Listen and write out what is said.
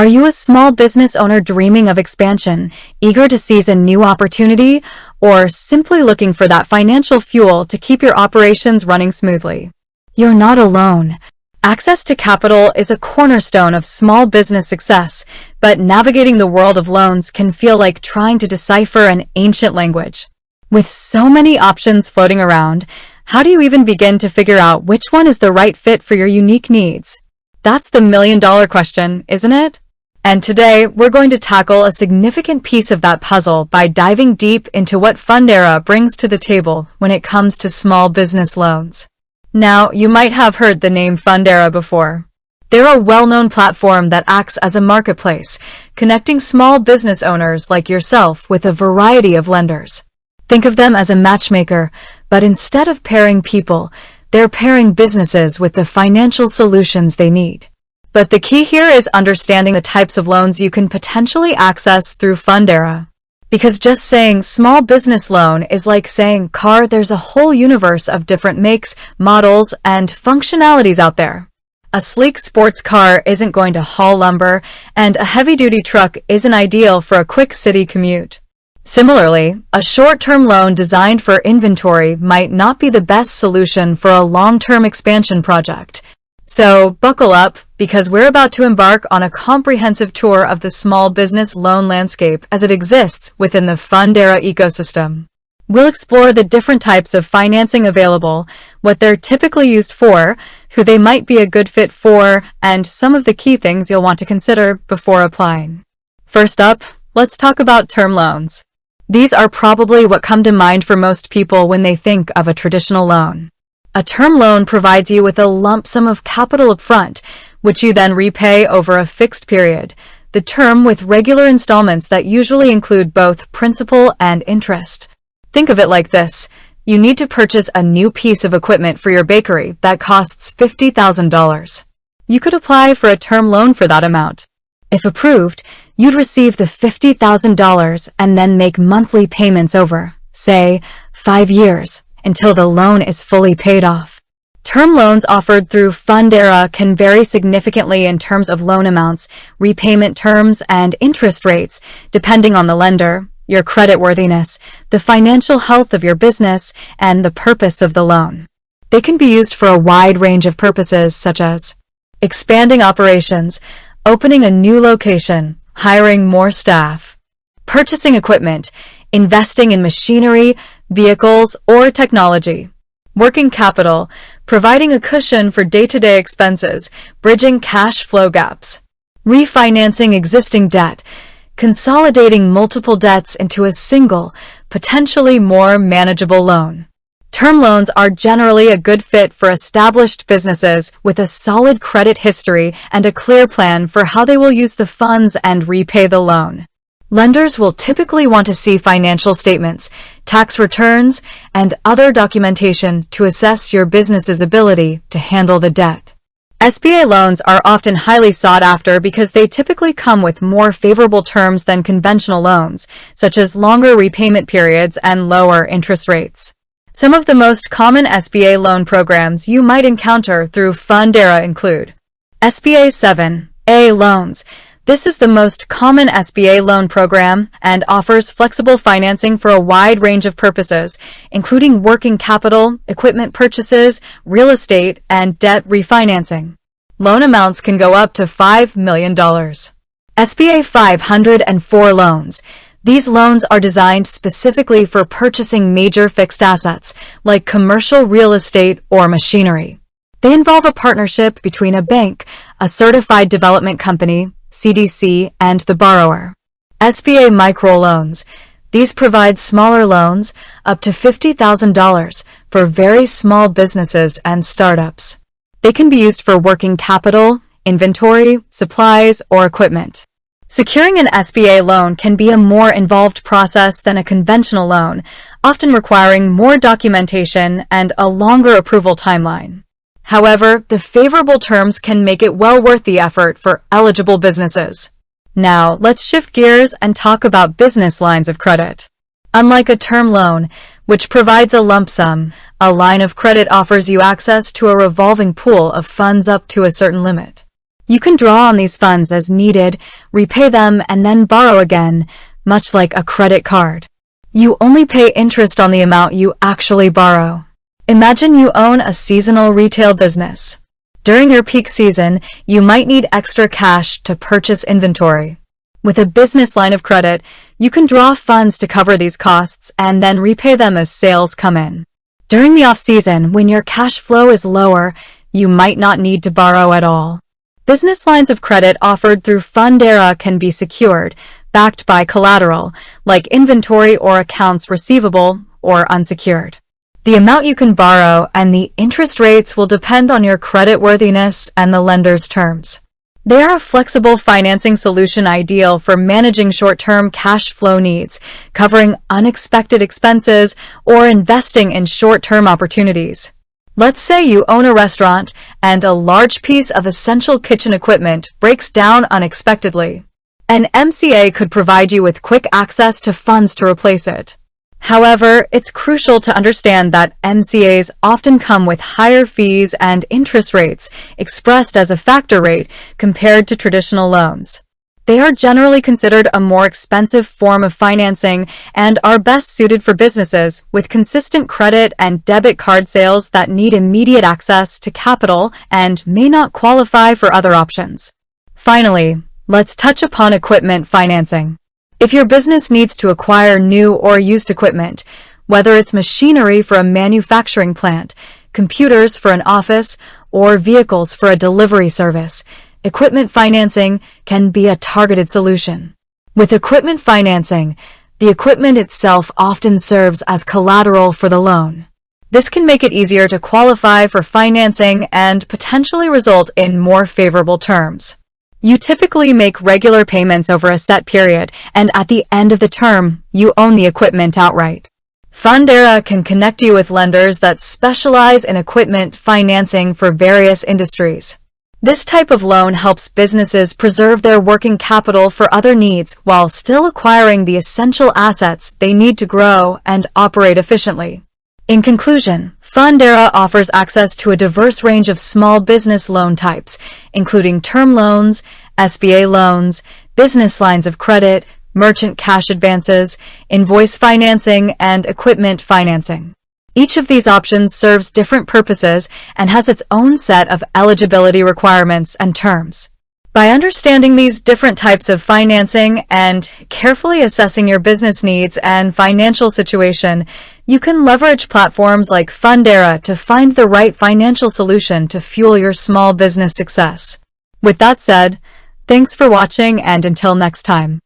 Are you a small business owner dreaming of expansion, eager to seize a new opportunity, or simply looking for that financial fuel to keep your operations running smoothly? You're not alone. Access to capital is a cornerstone of small business success, but navigating the world of loans can feel like trying to decipher an ancient language. With so many options floating around, how do you even begin to figure out which one is the right fit for your unique needs? That's the million-dollar question, isn't it? And today, we're going to tackle a significant piece of that puzzle by diving deep into what Fundera brings to the table when it comes to small business loans. Now, you might have heard the name Fundera before. They're a well-known platform that acts as a marketplace, connecting small business owners like yourself with a variety of lenders. Think of them as a matchmaker, but instead of pairing people, they're pairing businesses with the financial solutions they need. But the key here is understanding the types of loans you can potentially access through Fundera. Because just saying small business loan is like saying car. There's a whole universe of different makes, models, and functionalities out there. A sleek sports car isn't going to haul lumber, and a heavy-duty truck isn't ideal for a quick city commute. Similarly, a short-term loan designed for inventory might not be the best solution for a long-term expansion project. So buckle up, because we're about to embark on a comprehensive tour of the small business loan landscape as it exists within the Fundera ecosystem. We'll explore the different types of financing available, what they're typically used for, who they might be a good fit for, and some of the key things you'll want to consider before applying. First up, let's talk about term loans. These are probably what come to mind for most people when they think of a traditional loan. A term loan provides you with a lump sum of capital upfront, which you then repay over a fixed period, the term with regular installments that usually include both principal and interest. Think of it like this. You need to purchase a new piece of equipment for your bakery that costs $50,000. You could apply for a term loan for that amount. If approved, you'd receive the $50,000 and then make monthly payments over, say, 5 years, until the loan is fully paid off. Term loans offered through Fundera can vary significantly in terms of loan amounts, repayment terms, and interest rates, depending on the lender, your creditworthiness, the financial health of your business, and the purpose of the loan. They can be used for a wide range of purposes, such as expanding operations, opening a new location, hiring more staff, purchasing equipment, investing in machinery, vehicles, or technology, working capital, providing a cushion for day-to-day expenses, bridging cash flow gaps, refinancing existing debt, consolidating multiple debts into a single, potentially more manageable loan. Term loans are generally a good fit for established businesses with a solid credit history and a clear plan for how they will use the funds and repay the loan. Lenders will typically want to see financial statements, tax returns, and other documentation to assess your business's ability to handle the debt. SBA loans are often highly sought after because they typically come with more favorable terms than conventional loans, such as longer repayment periods and lower interest rates. Some of the most common SBA loan programs you might encounter through Fundera include SBA 7A loans. This is the most common SBA loan program and offers flexible financing for a wide range of purposes, including working capital, equipment purchases, real estate, and debt refinancing. Loan amounts can go up to $5 million. SBA 504 loans. These loans are designed specifically for purchasing major fixed assets, like commercial real estate or machinery. They involve a partnership between a bank, a certified development company, CDC, and the borrower. SBA microloans. These provide smaller loans, up to $50,000, for very small businesses and startups. They can be used for working capital, inventory, supplies, or equipment. Securing an SBA loan can be a more involved process than a conventional loan, often requiring more documentation and a longer approval timeline. However, the favorable terms can make it well worth the effort for eligible businesses. Now, let's shift gears and talk about business lines of credit. Unlike a term loan, which provides a lump sum, a line of credit offers you access to a revolving pool of funds up to a certain limit. You can draw on these funds as needed, repay them, and then borrow again, much like a credit card. You only pay interest on the amount you actually borrow. Imagine you own a seasonal retail business. During your peak season, you might need extra cash to purchase inventory. With a business line of credit, you can draw funds to cover these costs and then repay them as sales come in. During the off-season, when your cash flow is lower, you might not need to borrow at all. Business lines of credit offered through Fundera can be secured, backed by collateral, like inventory or accounts receivable, or unsecured. The amount you can borrow and the interest rates will depend on your creditworthiness and the lender's terms. They are a flexible financing solution ideal for managing short-term cash flow needs, covering unexpected expenses, or investing in short-term opportunities. Let's say you own a restaurant and a large piece of essential kitchen equipment breaks down unexpectedly. An MCA could provide you with quick access to funds to replace it. However, it's crucial to understand that MCAs often come with higher fees and interest rates, expressed as a factor rate, compared to traditional loans. They are generally considered a more expensive form of financing and are best suited for businesses with consistent credit and debit card sales that need immediate access to capital and may not qualify for other options. Finally, let's touch upon equipment financing. If your business needs to acquire new or used equipment, whether it's machinery for a manufacturing plant, computers for an office, or vehicles for a delivery service, equipment financing can be a targeted solution. With equipment financing, the equipment itself often serves as collateral for the loan. This can make it easier to qualify for financing and potentially result in more favorable terms. You typically make regular payments over a set period, and at the end of the term, you own the equipment outright. Fundera can connect you with lenders that specialize in equipment financing for various industries. This type of loan helps businesses preserve their working capital for other needs while still acquiring the essential assets they need to grow and operate efficiently. In conclusion, Fundera offers access to a diverse range of small business loan types, including term loans, SBA loans, business lines of credit, merchant cash advances, invoice financing, and equipment financing. Each of these options serves different purposes and has its own set of eligibility requirements and terms. By understanding these different types of financing and carefully assessing your business needs and financial situation, you can leverage platforms like Fundera to find the right financial solution to fuel your small business success. With that said, thanks for watching, and until next time.